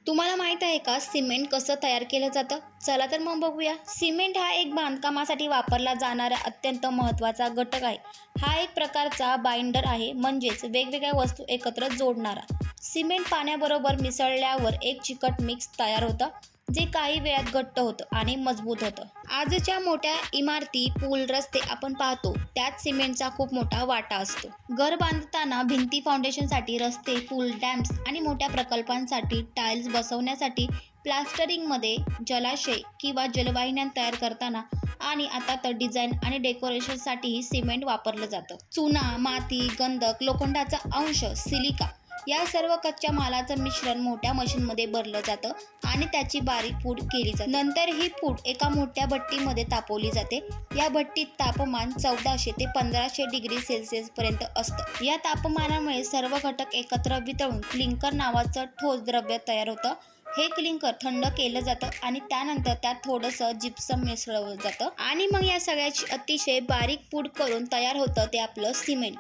तुम्हाला माहीत आहे का सिमेंट कसं तयार केलं जातं? चला तर मग बघूया. सिमेंट हा एक बांधकामासाठी वापरला जाणारा अत्यंत महत्त्वाचा घटक आहे. हा एक प्रकारचा बाइंडर आहे, म्हणजेच वेगवेगळ्या वस्तू एकत्र जोडणारा. सिमेंट पाण्याबरोबर मिसळल्यावर एक चिकट मिक्स तयार होतं, जे काही वेळात घट्ट होतं आणि मजबूत होतं. आजच्या मोठ्या इमारती, पूल, रस्ते आपण पाहतो, त्यात सिमेंटचा खूप मोठा वाटा असतो. घर बांधताना भिंती, फाउंडेशनसाठी, रस्ते, पूल, डॅम्स आणि मोठ्या प्रकल्पांसाठी टाइल्स बसवण्यासाठी, प्लास्टरिंगमध्ये, जलाशय किंवा जलवाहिन्या तयार करताना आणि आता तर डिझाईन आणि डेकोरेशनसाठीही सिमेंट वापरलं जातं. चुना, माती, गंधक, लोखंडाचा अंश, सिलिका या सर्व कच्च्या मालाचं मिश्रण मोठ्या मशीनमध्ये भरलं जातं आणि त्याची बारीक पूड केली जाते. नंतर ही पूड एका मोठ्या भट्टीमध्ये तापवली जाते. या भट्टीत तापमान 1400 ते 1500 डिग्री सेल्सिअसपर्यंत असतं. या तापमानामुळे सर्व घटक एकत्र वितळून क्लिंकर नावाचं ठोस द्रव्य तयार होतं. हे क्लिंकर थंड केलं जातं आणि त्यानंतर त्यात थोडंसं जिप्सम मिसळलं जातं आणि मग या सगळ्याची अतिशय बारीक पूड करून तयार होतं ते आपलं सिमेंट.